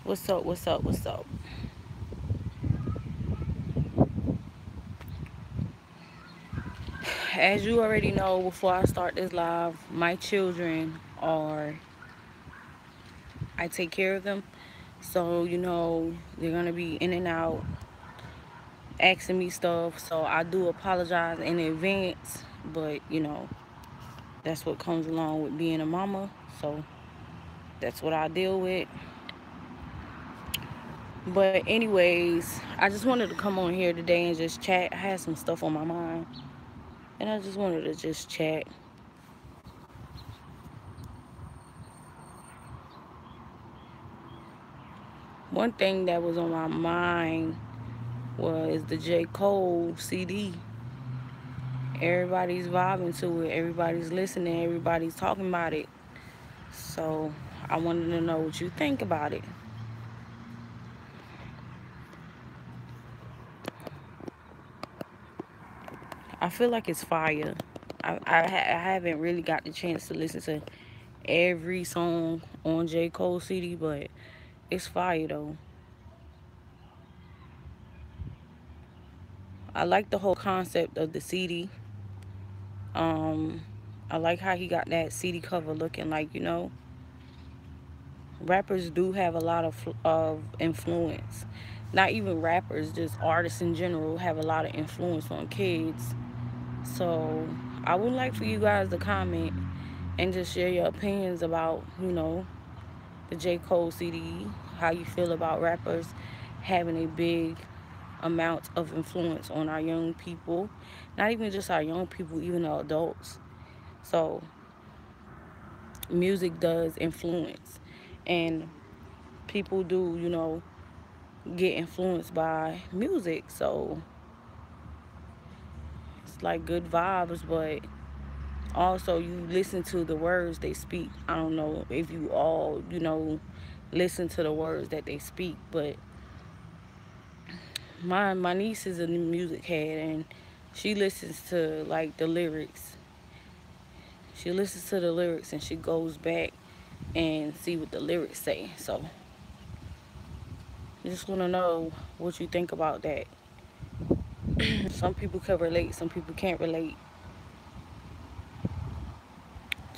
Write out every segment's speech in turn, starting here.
What's up? What's up? What's up? As you already know, before I start this live, my children are, I take care of them. So, they're going to be in and out asking me stuff. So, I do apologize in advance. But, that's what comes along with being a mama. So, that's what I deal with. But, anyways, I just wanted to come on here today and just chat. I had some stuff on my mind. And I just wanted to just chat. One thing that was on my mind was the J. Cole CD. Everybody's vibing to it. Everybody's listening. Everybody's talking about it. So I wanted to know what you think about it. I feel like it's fire. I haven't really got the chance to listen to every song on J. Cole CD, but it's fire though. I like the whole concept of the CD. Um, I like how he got that CD cover looking like, rappers do have a lot of influence. Not even rappers, just artists in general have a lot of influence on kids. So I would like for you guys to comment and just share your opinions about, the J. Cole CD, how you feel about rappers having a big amount of influence on our young people. Not even just our young people, even our adults. So music does influence. And people do, get influenced by music. So it's like good vibes, but also you listen to the words they speak. I don't know if you all, listen to the words that they speak, but my niece is a music head and she listens to like the lyrics. She listens to the lyrics and she goes back and see what the lyrics say. So I just want to know what you think about that. Some people can relate, some people can't relate.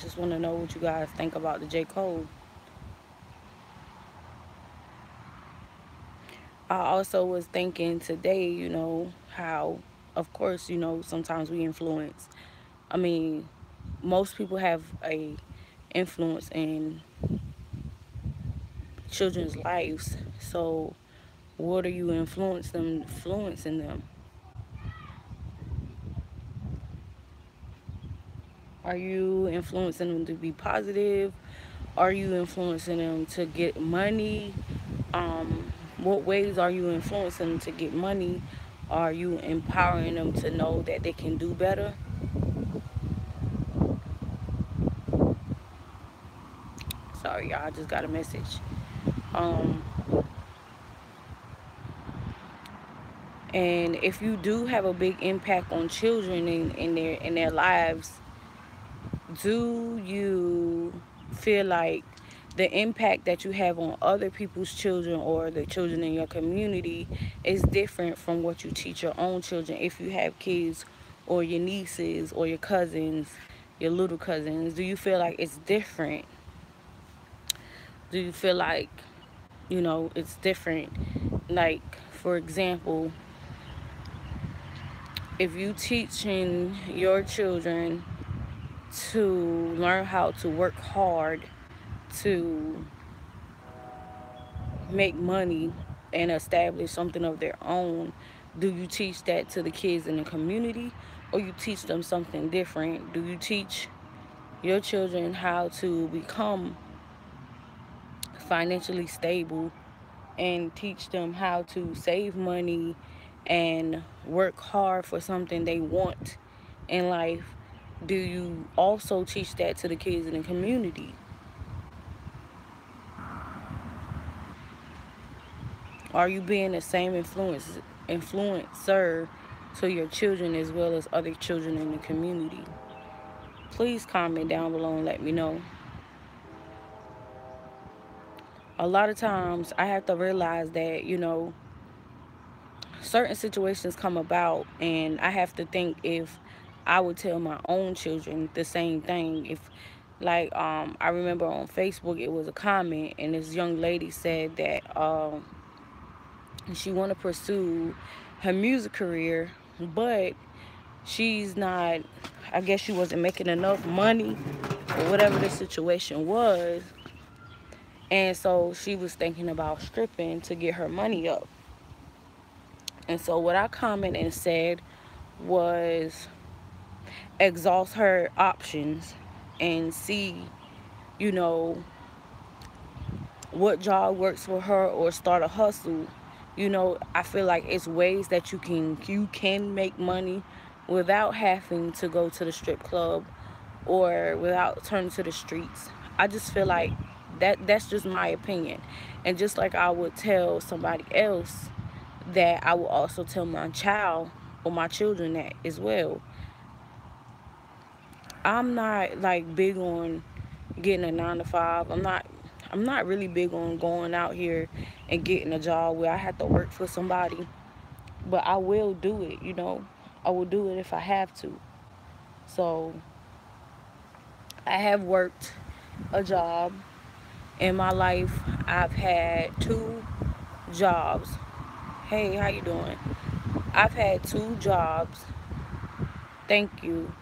Just want to know what you guys think about the J. Cole. I also was thinking today, how, of course, sometimes we influence. I mean, most people have a influence in children's lives. So, what are you influencing them? Are you influencing them to be positive? Are you influencing them to get money? What ways are you influencing them to get money? Are you empowering them to know that they can do better? Sorry, y'all, I just got a message. Um, and if you do have a big impact on children in their lives, do you feel like the impact that you have on other people's children or the children in your community is different from what you teach your own children? If you have kids or your nieces or your cousins, your little cousins, do you feel like it's different? Do you feel like, it's different? Like, for example, if you teaching your children to learn how to work hard to make money and establish something of their own, do you teach that to the kids in the community, or you teach them something different? Do you teach your children how to become financially stable and teach them how to save money and work hard for something they want in life? Do you also teach that to the kids in the community? Are you being the same influencer to your children as well as other children in the community? Please comment down below and let me know. a lot of times I have to realize that, certain situations come about, and I have to think if I would tell my own children the same thing. If, like, I remember on Facebook it was a comment, and this young lady said that she want to pursue her music career, but she's not, I guess she wasn't making enough money or whatever the situation was, and so she was thinking about stripping to get her money up. And so what I commented and said was, exhaust her options and see, you know, what job works for her, or start a hustle. I feel like it's ways that you can make money without having to go to the strip club or without turning to the streets. I just feel like that's just my opinion. And just like I would tell somebody else, that I will also tell my child or my children that as well. I'm not like big on getting a 9 to 5. I'm not really big on going out here and getting a job where I have to work for somebody. But I will do it. I will do it if I have to. So I have worked a job in my life. I've had 2 jobs. Hey, how you doing? I've had 2 jobs. Thank you.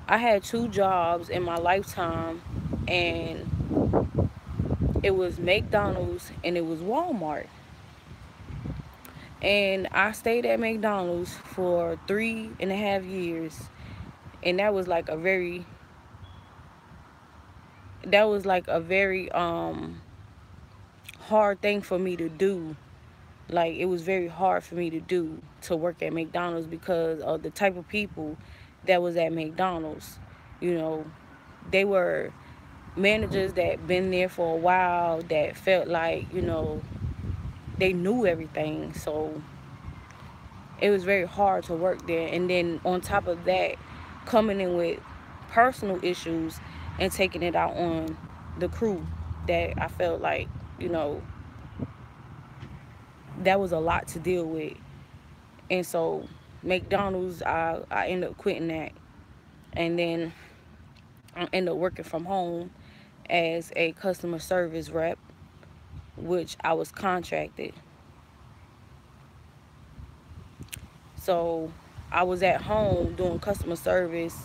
I had 2 jobs in my lifetime, and it was McDonald's and it was Walmart. And I stayed at McDonald's for 3.5 years, and that was like a very hard thing for me to do. Like, it was very hard for me to do, to work at McDonald's, because of the type of people that was at McDonald's. You know, they were managers that been there for a while, that felt like, they knew everything. So it was very hard to work there. And then on top of that, coming in with personal issues and taking it out on the crew, that I felt like, you know, that was a lot to deal with. And so McDonald's, I ended up quitting that. And then I ended up working from home as a customer service rep, which I was contracted. So I was at home doing customer service,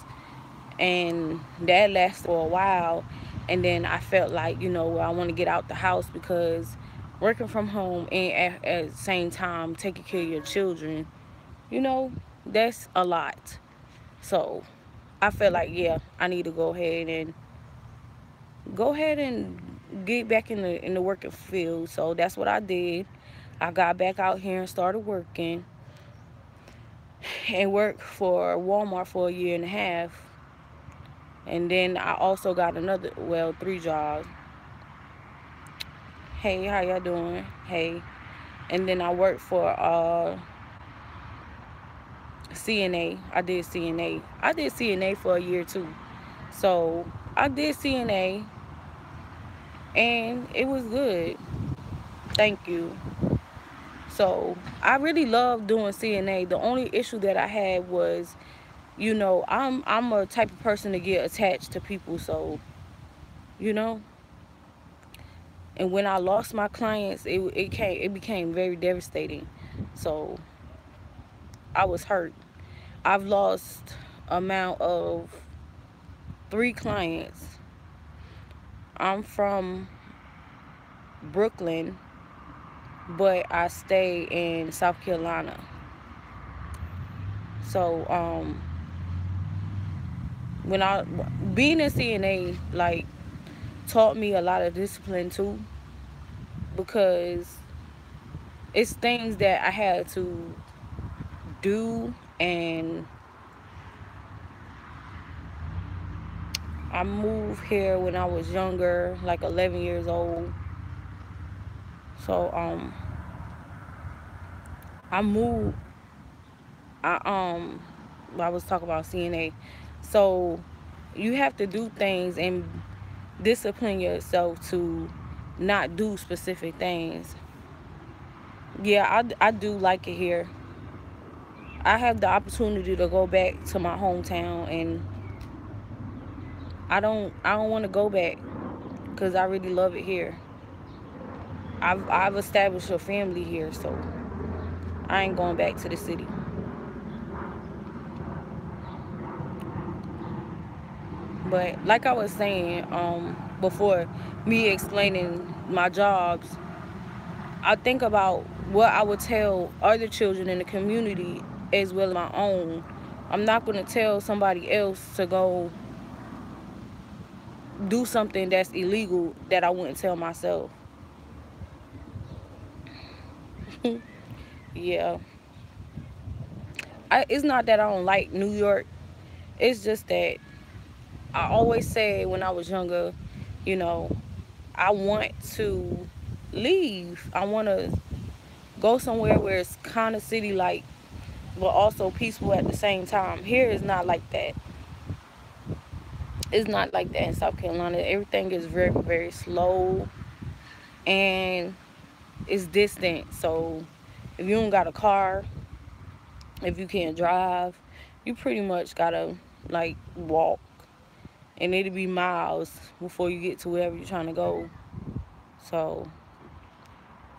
and that lasted for a while. And then I felt like, I want to get out the house, because working from home and at the same time taking care of your children, you know, that's a lot. So I felt like, yeah, I need to go ahead and get back in the working field. So that's what I did. I got back out here and started working, and worked for Walmart for a year and a half. And then I also got 3 jobs. Hey, how y'all doing? Hey. And then I worked for CNA. I did CNA. I did CNA for a year too. So I did CNA, and it was good. Thank you. So I really loved doing CNA. The only issue that I had was, I'm a type of person to get attached to people. So, you know, and when I lost my clients, it became very devastating. So I was hurt. I've lost amount of 3 clients. I'm from Brooklyn, but I stay in South Carolina. So when I being in CNA, like, taught me a lot of discipline too, because it's things that I had to do. And I moved here when I was younger, like 11 years old. So I moved. I was talking about CNA. So you have to do things and discipline yourself to not do specific things. Yeah, I do like it here. I have the opportunity to go back to my hometown, and I don't want to go back because I really love it here. I've established a family here, so I ain't going back to the city. But like I was saying, before me explaining my jobs, I think about what I would tell other children in the community as well as my own. I'm not going to tell somebody else to go do something that's illegal that I wouldn't tell myself. Yeah. It's not that I don't like New York. It's just that I always say when I was younger, you know, I want to leave. I want to go somewhere where it's kind of city like, but also peaceful at the same time. Here is not like that. It's not like that in South Carolina. Everything is very, very slow and it's distant. So if you don't got a car, if you can't drive, you pretty much gotta like walk, and it'll be miles before you get to wherever you're trying to go. So,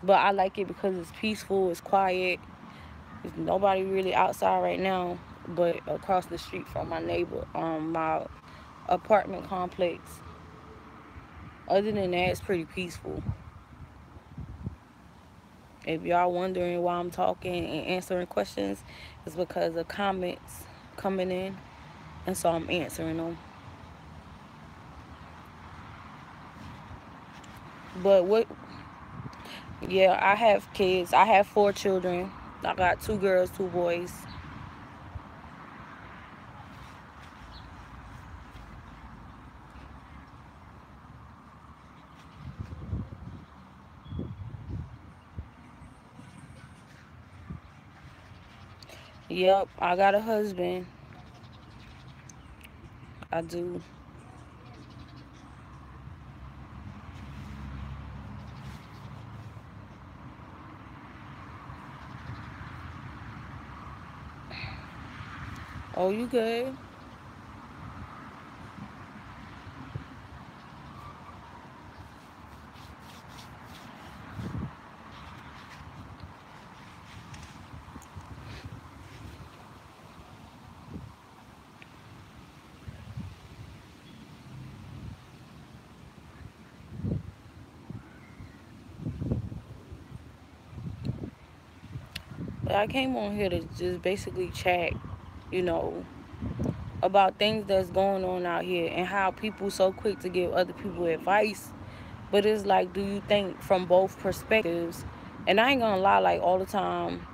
but I like it because it's peaceful, it's quiet. There's nobody really outside right now, but across the street from my neighbor, my apartment complex. Other than that, it's pretty peaceful. If y'all wondering why I'm talking and answering questions, it's because of comments coming in, and so I'm answering them. But what? Yeah, I have kids. I have 4 children. I got 2 girls, 2 boys. Yep, I got a husband. I do. Oh, you good? But I came on here to just basically chat, you know, about things that's going on out here and how people so quick to give other people advice. But it's like, do you think from both perspectives? And I ain't gonna lie, like all the time,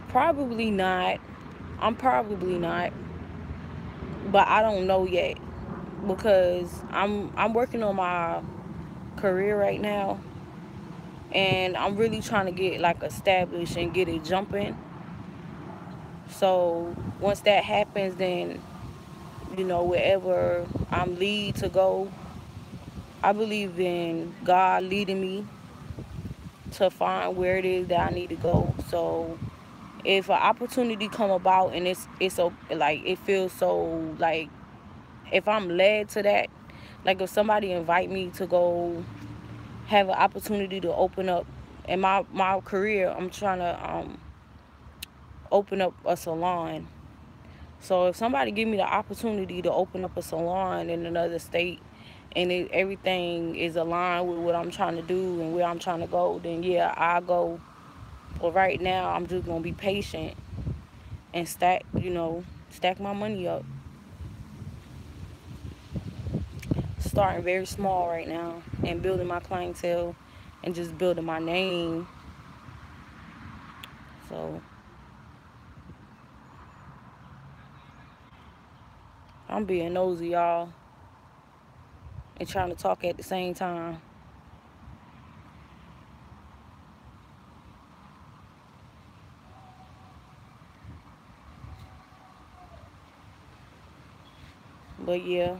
probably not. I'm probably not, but I don't know yet because I'm working on my career right now, and I'm really trying to get like established and get it jumping. So once that happens, then wherever I'm lead to go, I believe in God leading me to find where it is that I need to go. So if an opportunity come about and it's so like it feels so like if I'm led to that, like if somebody invite me to go have an opportunity to open up in my career, I'm trying to open up a salon. So if somebody give me the opportunity to open up a salon in another state and everything is aligned with what I'm trying to do and where I'm trying to go, then yeah, I'll go. But right now, I'm just going to be patient and stack my money up. Starting very small right now and building my clientele and just building my name. So I'm being nosy, y'all, and trying to talk at the same time. But yeah,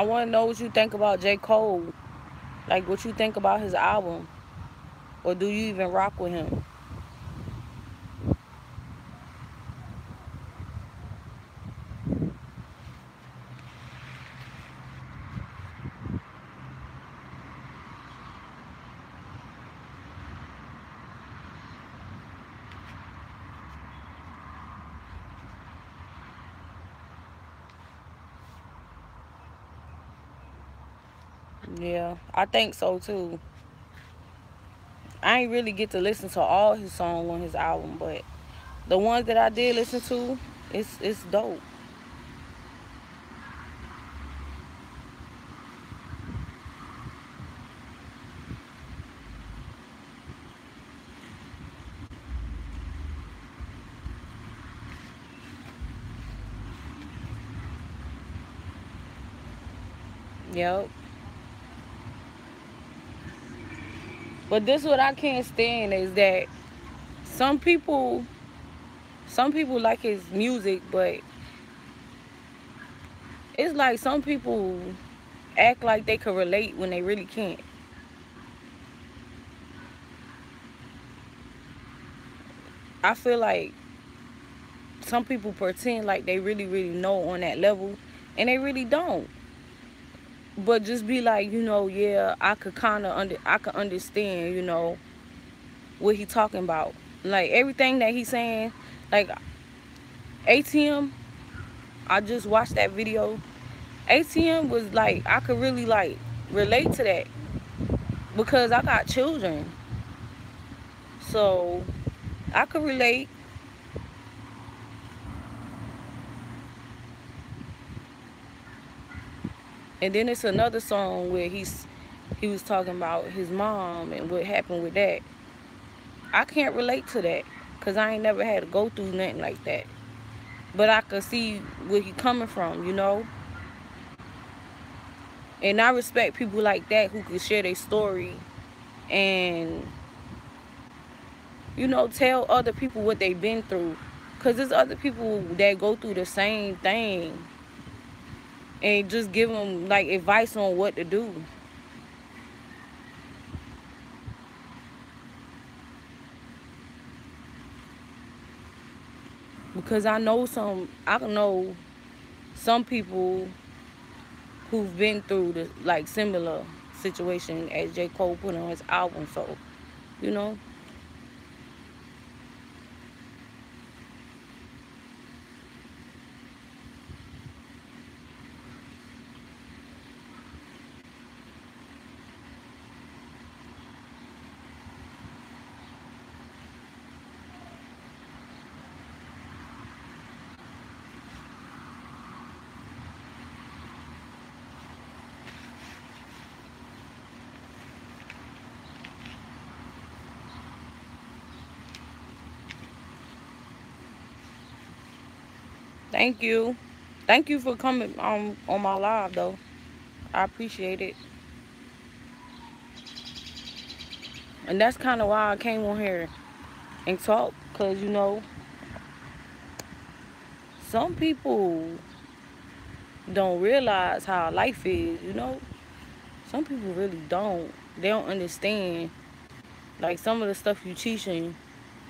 I want to know what you think about J. Cole. Like, what you think about his album. Or do you even rock with him? Yeah, I think so too. I ain't really get to listen to all his songs on his album, but the ones that I did listen to, it's dope. Yep. But this what I can't stand is that some people some people like his music, but it's like some people act like they could relate when they really can't. I feel like some people pretend like they really, really know on that level, and they really don't. But just be like, yeah, I could I could understand, what he talking about. Like everything that he's saying, like ATM. I just watched that video. ATM was like, I could really like relate to that because I got children, so I could relate. And then it's another song where he was talking about his mom and what happened with that. I can't relate to that because I ain't never had to go through nothing like that. But I could see where he coming from. And I respect people like that who can share their story and, tell other people what they've been through. Because there's other people that go through the same thing and just give them, like, advice on what to do. Because I know some people who've been through the like similar situation as J. Cole put on his album. So, you know, thank you. Thank you for coming on my live though. I appreciate it. And that's kind of why I came on here and talk, cause some people don't realize how life is. Some people really don't. They don't understand like some of the stuff you teaching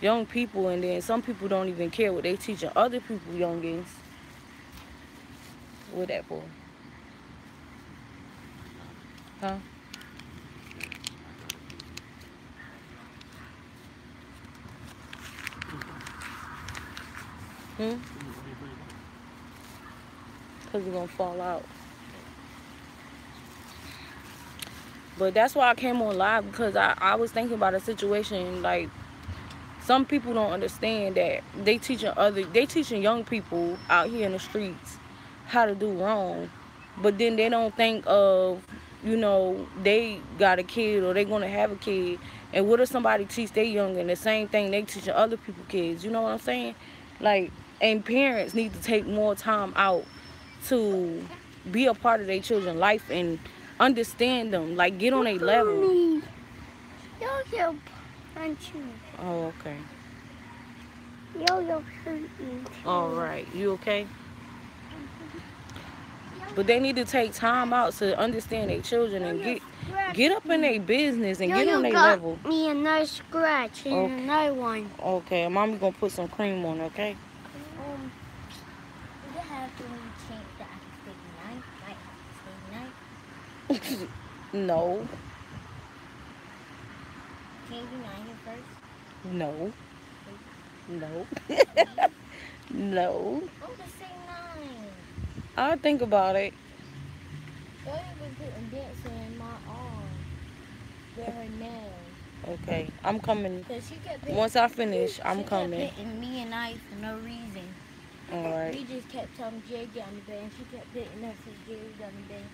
young people, and then some people don't even care what they teaching other people, youngins. What that for? Huh? Hmm? Because it's gonna fall out. But that's why I came on live, because I was thinking about a situation like some people don't understand that they teaching young people out here in the streets how to do wrong, but then they don't think of, they got a kid or they gonna have a kid, and what if somebody teach their young and the same thing they teaching other people kids? You know what I'm saying? Like, and parents need to take more time out to be a part of their children's life and understand them, like get on a level. Yo-yo punch me. Oh, okay. Yo-yo hurt me too. All right, you okay? But they need to take time out to understand their children and get up in their business and get on their level. Me another scratch and another one. Okay, mommy gonna put some cream on, okay? You have to change the stay night. No. Can you do 9 first? No. No. No. I'm just saying 9. I'll think about it. Don't even put a dancer in my arm. With her nails. Okay, I'm coming. She kept Once I finish, I'm coming. She kept hitting me and I for no reason. Alright. We just kept telling Jerry get on the bed and she kept hitting us as Jerry got on the bed.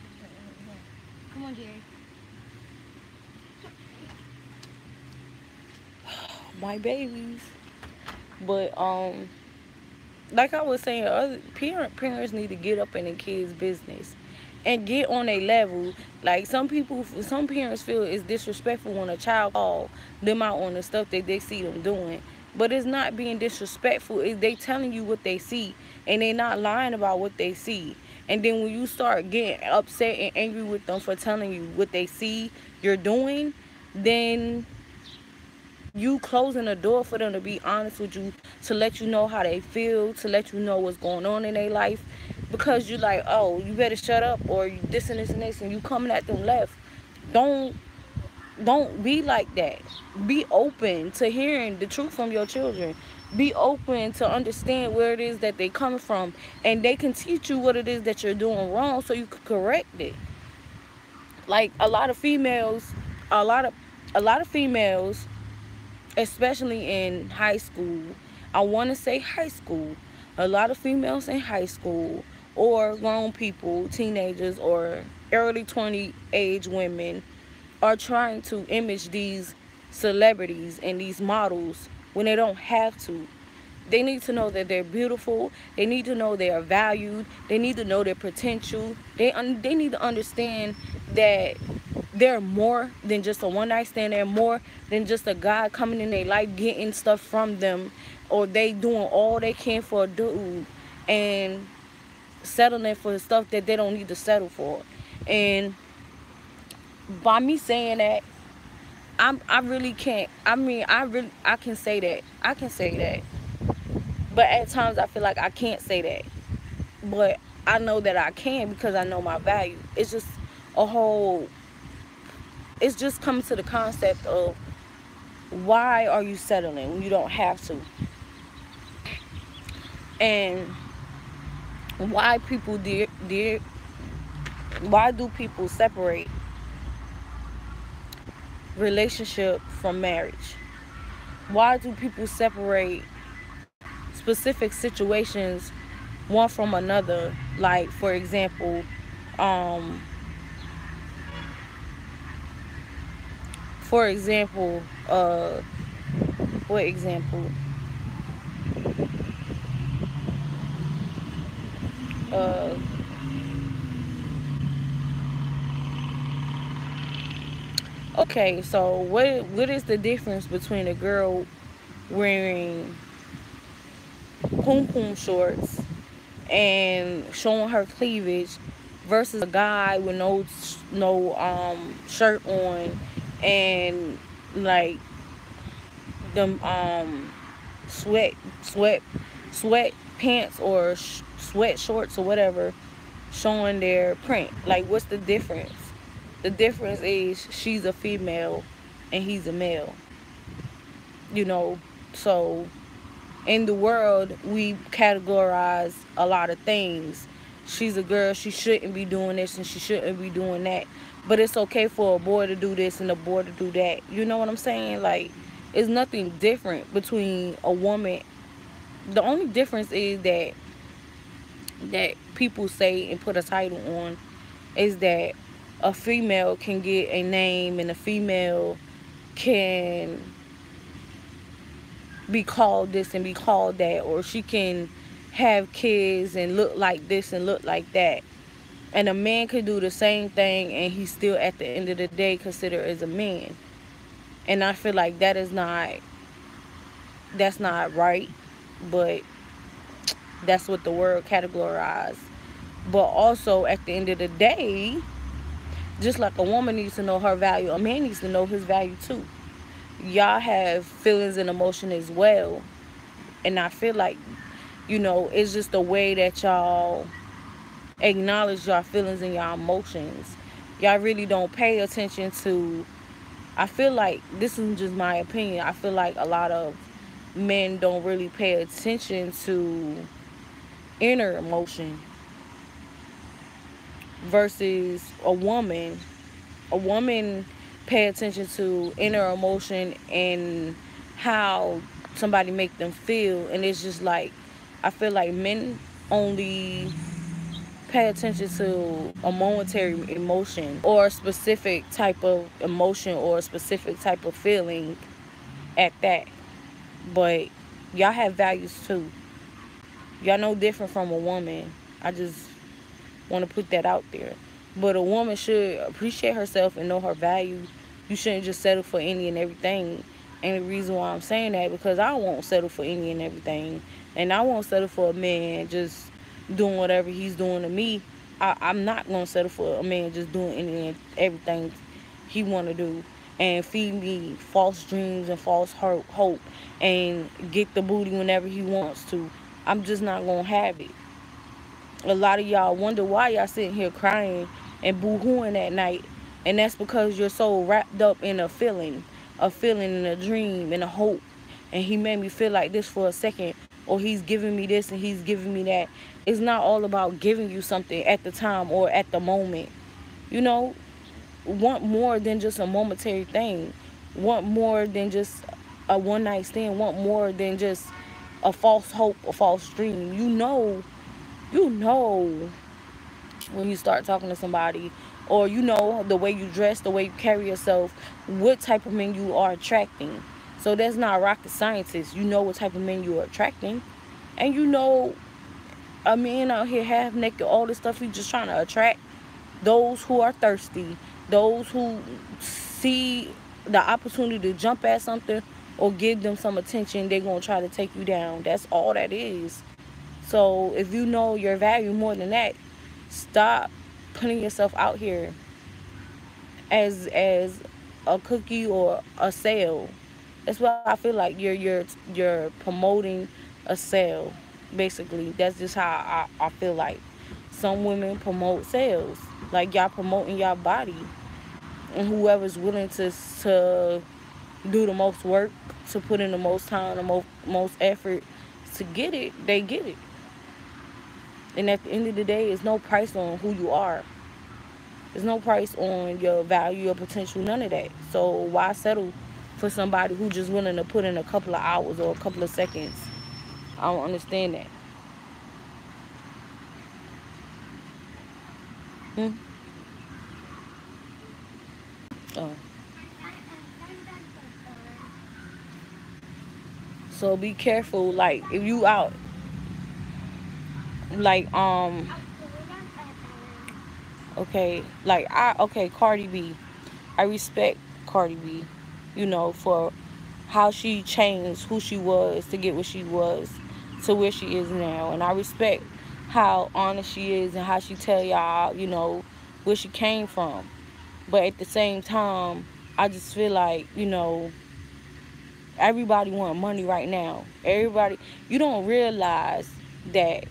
Come on, Jerry. My babies. But like I was saying, other parents need to get up in their kids' business and get on a level. Like some parents feel it's disrespectful when a child call them out on the stuff that they see them doing. But it's not being disrespectful. It's they telling you what they see, and they not lying about what they see. And then when you start getting upset and angry with them for telling you what they see you're doing, then you closing the door for them to be honest with you, to let you know how they feel, to let you know what's going on in their life, because you like, oh, you better shut up, or you this and this and this, and you coming at them left. Don't be like that. Be open to hearing the truth from your children. Be open to understand where it is that they coming from, and they can teach you what it is that you're doing wrong so you can correct it. Like a lot of females, a lot of females, especially in high school. I want to say high school. A lot of females in high school, or grown people, teenagers, or early 20 age women are trying to image these celebrities and these models when they don't have to. They need to know that they're beautiful. They need to know they are valued. They need to know their potential. They need to understand that they're more than just a one night stand. They're more than just a guy coming in their life getting stuff from them, or they doing all they can for a dude and settling for stuff that they don't need to settle for. And by me saying that, I really can't. I mean, I can say that. I can say that. But at times I feel like I can't say that. But I know that I can because I know my value. It's just a whole, it's just coming to the concept of why are you settling when you don't have to? And why why do people separate relationship from marriage? Why do people separate specific situations one from another? Like, for example, um for example, what example? Uh okay, so what is the difference between a girl wearing poom poom shorts and showing her cleavage versus a guy with no shirt on and like them sweat sweat sweat pants or sweat shorts or whatever, showing their print? Like, what's the difference? The difference is she's a female and he's a male, you know. So in the world we categorize a lot of things. She's a girl, she shouldn't be doing this and she shouldn't be doing that, but it's okay for a boy to do this and a boy to do that. You know what I'm saying? Like, it's nothing different between a woman. The only difference is that people say and put a title on is that a female can get a name and a female can be called this and be called that, or she can have kids and look like this and look like that. And a man could do the same thing and he's still at the end of the day considered as a man. And I feel like that's not right, but that's what the world categorized But also at the end of the day, just like a woman needs to know her value, a man needs to know his value too. Y'all have feelings and emotion as well. And I feel like, it's just the way that y'all acknowledge your feelings and your emotions. Y'all really don't pay attention to, I feel like, this is just my opinion, I feel like a lot of men don't really pay attention to inner emotion versus a woman. A woman pay attention to inner emotion and how somebody make them feel, and it's just like, I feel like men only pay attention to a momentary emotion or a specific type of emotion or a specific type of feeling at that. But y'all have values too. Y'all no different from a woman. I just want to put that out there. But a woman should appreciate herself and know her value. You shouldn't just settle for any and everything. And the reason why I'm saying that, because I won't settle for any and everything. And I won't settle for a man just doing whatever he's doing to me. I'm not going to settle for a man just doing any and everything he want to do and feed me false dreams and false hope and get the booty whenever he wants to. I'm just not going to have it. A lot of y'all wonder why y'all sitting here crying and boo-hooing at night, and that's because you're so wrapped up in a feeling and a dream and a hope. And he made me feel like this for a second, or he's giving me this and he's giving me that. It's not all about giving you something at the time or at the moment. You know, want more than just a momentary thing. Want more than just a one night stand. Want more than just a false hope, a false dream. You know when you start talking to somebody, or the way you dress, the way you carry yourself, what type of men you are attracting. So that's not rocket scientist. You know what type of men you are attracting. And a man out here half naked, all this stuff, he's just trying to attract those who are thirsty, those who see the opportunity to jump at something or give them some attention. They're going to try to take you down. That's all that is. So if you know your value more than that, stop putting yourself out here as a cookie or a sale. That's what I feel like. You're promoting a sale. Basically, that's just how I feel like. Some women promote sales. Like, y'all promoting y'all body. And whoever's willing to do the most work, to put in the most time, the most effort to get it, they get it. And at the end of the day, it's no price on who you are. There's no price on your value, your potential, none of that. So why settle for somebody who just willing to put in a couple of hours or a couple of seconds? I don't understand that. Hmm? Oh. So be careful. Like, if you out, like, okay, Cardi B. I respect Cardi B, for how she changed who she was to get where she was to where she is now. And I respect how honest she is and how she tell y'all, where she came from. But at the same time, I just feel like, everybody want money right now. Everybody, you don't realize that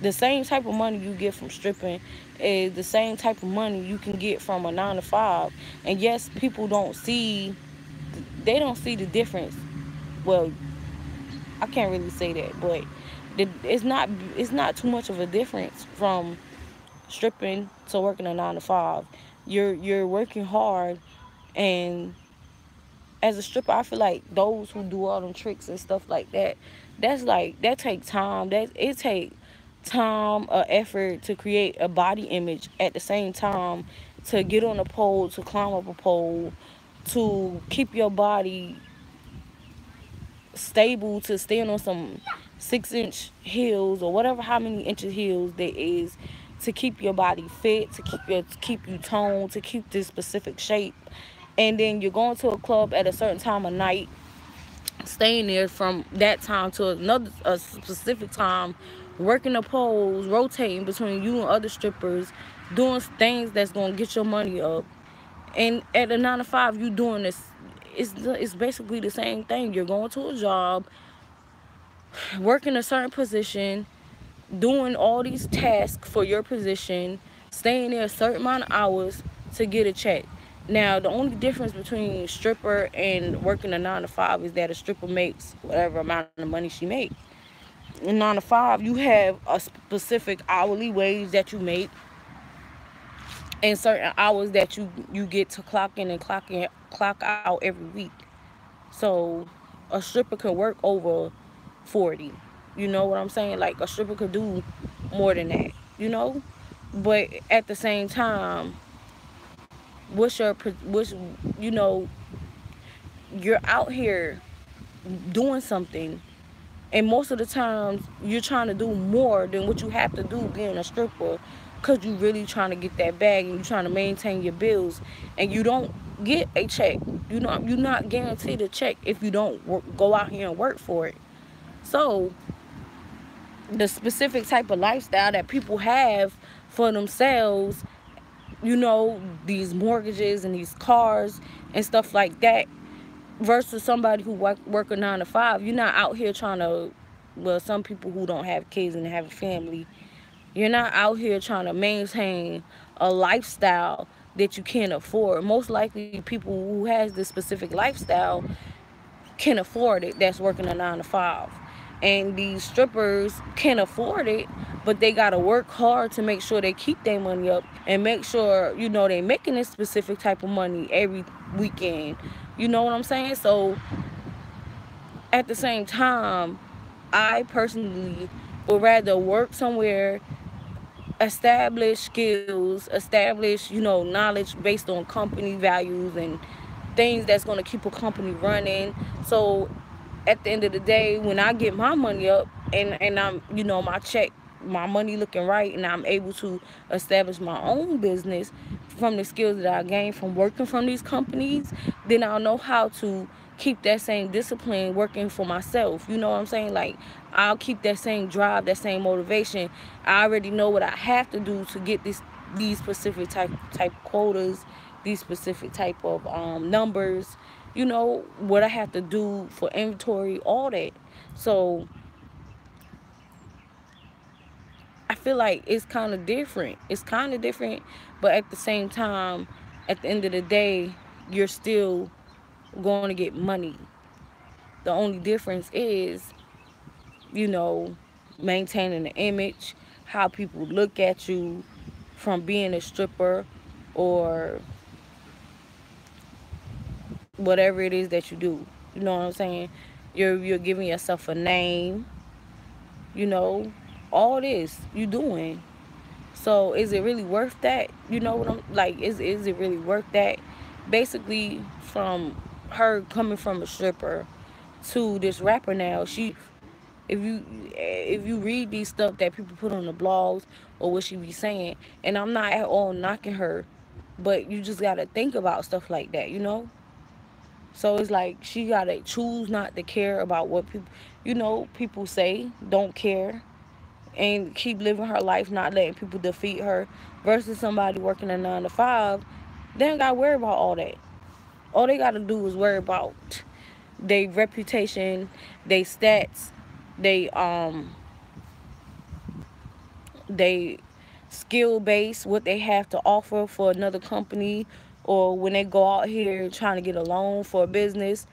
the same type of money you get from stripping is the same type of money you can get from a 9 to 5. And yes, people don't see the difference. Well, I can't really say that, but it's not too much of a difference from stripping to working a 9 to 5. You're working hard, and as a stripper, I feel like those who do all them tricks and stuff like that, that take time. It take time, effort to create a body image. At the same time, to get on a pole, to climb up a pole, to keep your body stable, to stand on some 6-inch heels or whatever, how many inches heels there is, to keep your body fit, to keep you toned, to keep this specific shape. And then you're going to a club at a certain time of night, staying there from that time to a specific time, working the poles, rotating between you and other strippers, doing things that's gonna get your money up. And at a 9 to 5, you doing this. It's basically the same thing. You're going to a job, working a certain position, doing all these tasks for your position, staying there a certain amount of hours to get a check. Now, the only difference between stripper and working a 9 to 5 is that a stripper makes whatever amount of money she makes. In 9 to 5, you have a specific hourly wage that you make, and certain hours that you get to clock in and clock out every week. So a stripper could work over 40. You know what I'm saying? Like a stripper could do more than that, you know? But at the same time, what's you know, you're out here doing something, and most of the times you're trying to do more than what you have to do being a stripper, because you really trying to get that bag and you're trying to maintain your bills, and you don't get a check. You're not guaranteed a check if you don't go out here and work for it. So the specific type of lifestyle that people have for themselves, these mortgages and these cars and stuff like that, versus somebody who work a 9 to 5. You're not out here trying to, well, some people who don't have kids and have a family, you're not out here trying to maintain a lifestyle that you can't afford. Most likely people who has this specific lifestyle can afford it, that's working a 9 to 5. And these strippers can afford it, but they gotta work hard to make sure they keep their money up and make sure, they making this specific type of money every weekend. You know what I'm saying? So at the same time, I personally would rather work somewhere, establish skills, establish, knowledge based on company values and things that's going to keep a company running. So at the end of the day, when I get my money up, and I'm, my check, my money looking right, and I'm able to establish my own business from the skills that I gained from working from these companies, then I'll know how to keep that same discipline working for myself. You know what I'm saying? Like, I'll keep that same drive, that same motivation. I already know what I have to do to get these specific type quotas, these specific type of numbers, what I have to do for inventory, all that. So I feel like it's kind of different. It's kind of different, but at the same time, at the end of the day, you're still going to get money. The only difference is, you know, maintaining the image, how people look at you from being a stripper, or whatever it is that you do. You know what I'm saying? You're giving yourself a name, you know, all this you doing. So is it really worth that? You know what I'm like, is it really worth that? Basically, from her coming from a stripper to this rapper now, if you read these stuff that people put on the blogs or what she be saying, and I'm not at all knocking her, but you just gotta think about stuff like that, you know? So it's like she gotta choose not to care about what people say, don't care, and keep living her life, not letting people defeat her, versus somebody working a 9 to 5. They don't gotta worry about all that. All they gotta do is worry about their reputation, their stats, they skill base, what they have to offer for another company, or when they go out here trying to get a loan for a business,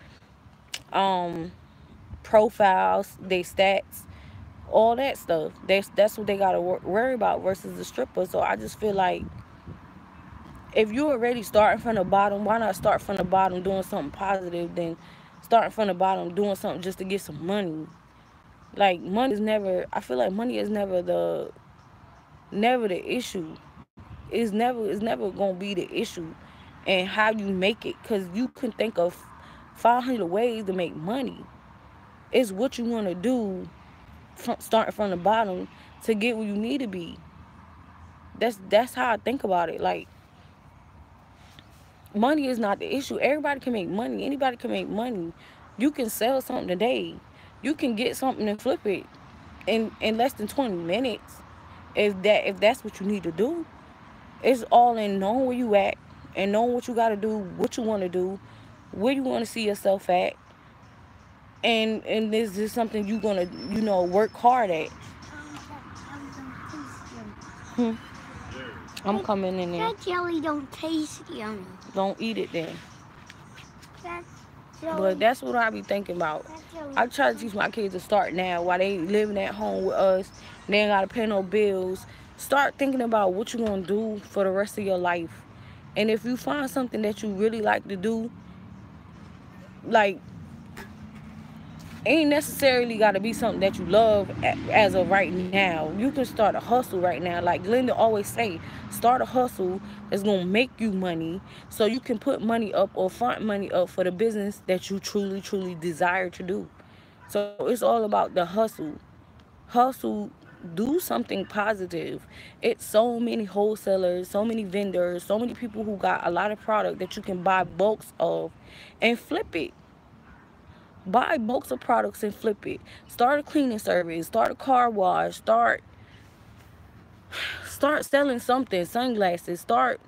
um, profiles, their stats, all that stuff. That's what they gotta worry about versus the stripper. So I just feel like if you're already starting from the bottom, why not start from the bottom doing something positive than starting from the bottom doing something just to get some money? Like, money is never. I feel like money is never the issue. It's never gonna be the issue, and how you make it, because you can think of 500 ways to make money. It's what you want to do from starting from the bottom to get where you need to be. That's how I think about it. Like, money is not the issue. Everybody can make money. Anybody can make money. You can sell something today. You can get something and flip it in less than 20 minutes, if that's what you need to do. It's all in knowing where you at and knowing what you got to do, what you want to do, where you want to see yourself at, and this is something you gonna work hard at. Hmm. I'm coming in there. That jelly don't taste yummy. Don't eat it then. That But jelly, that's what I be thinking about. that jelly. I try to teach my kids to start now while they living at home with us. They ain't gotta pay no bills. Start thinking about what you gonna do for the rest of your life. And if you find something that you really like to do, like, ain't necessarily got to be something that you love as of right now. You can start a hustle right now. Like Glenda always say, start a hustle that's going to make you money so you can put money up or front money up for the business that you truly, truly desire to do. So it's all about the hustle. Hustle, do something positive. It's so many wholesalers, so many vendors, so many people who got a lot of product that you can buy bulks of and flip it. Buy bulks of products and flip it. Start a cleaning service. Start a car wash. Start selling something. Sunglasses. Start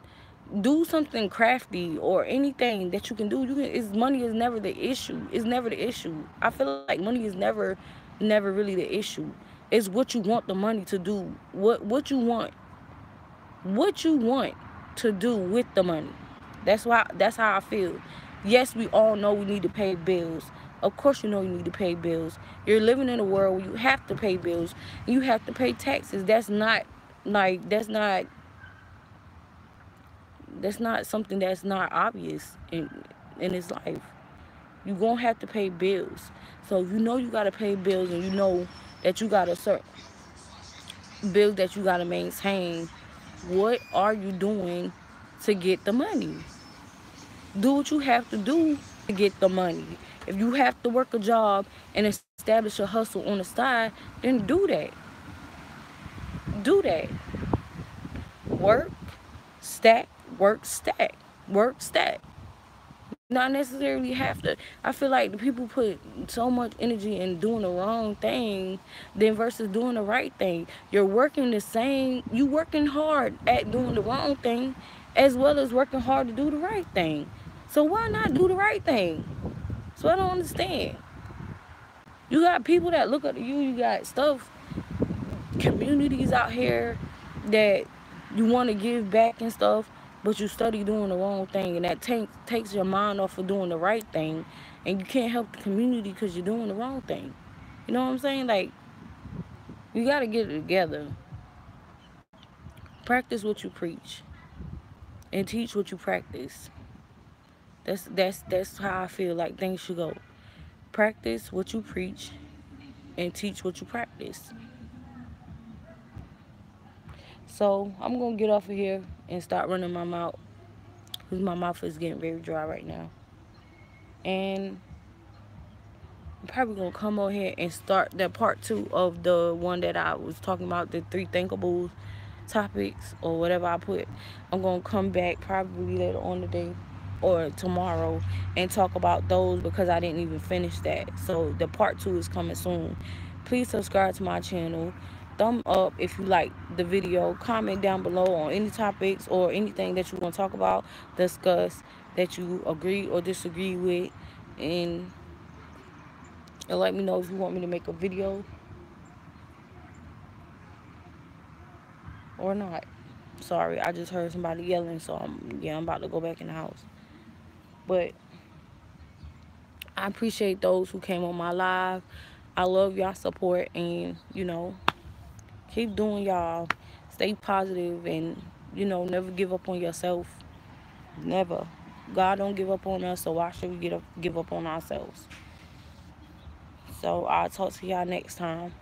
do something crafty or anything that you can do. Money is never the issue. It's never the issue. I feel like money is never really the issue. It's what you want the money to do. What you want to do with the money. That's how I feel. Yes, we all know we need to pay bills. Of course you know you need to pay bills. You're living in a world where you have to pay bills. You have to pay taxes. Like that's not something that's not obvious in this life. You're gonna have to pay bills. So you know you gotta pay bills and you know that you gotta certain bills that you gotta maintain. What are you doing to get the money? Do what you have to do to get the money. If you have to work a job and establish a hustle on the side, then do that. Do that. Work, stack, work, stack. Work, stack. Not necessarily have to. I feel like the people put so much energy in doing the wrong thing than versus doing the right thing. You're working the same, you working hard at doing the wrong thing as well as working hard to do the right thing. So why not do the right thing? So I don't understand. You got people that look up to you, you got stuff, communities out here that you want to give back and stuff, but you study doing the wrong thing, and that takes your mind off of doing the right thing, and you can't help the community because you're doing the wrong thing. You know what I'm saying? Like, you got to get it together. Practice what you preach and teach what you practice. That's how I feel like things should go. Practice what you preach and teach what you practice. So I'm gonna get off of here and start running my mouth because my mouth is getting very dry right now. And I'm probably gonna come on here and start that part two of the one that I was talking about, the three thinkables topics or whatever I put. I'm gonna come back probably later on today or tomorrow and talk about those because I didn't even finish that. So the part two is coming soon. Please subscribe to my channel. Thumb up if you like the video. Comment down below on any topics or anything that you want to talk about, discuss, that you agree or disagree with, and let me know if you want me to make a video or not. Sorry, I just heard somebody yelling, so I'm about to go back in the house. But I appreciate those who came on my live. I love y'all support, and keep doing y'all. Stay positive, and never give up on yourself. Never. God don't give up on us, so why should we give up on ourselves? So I'll talk to y'all next time.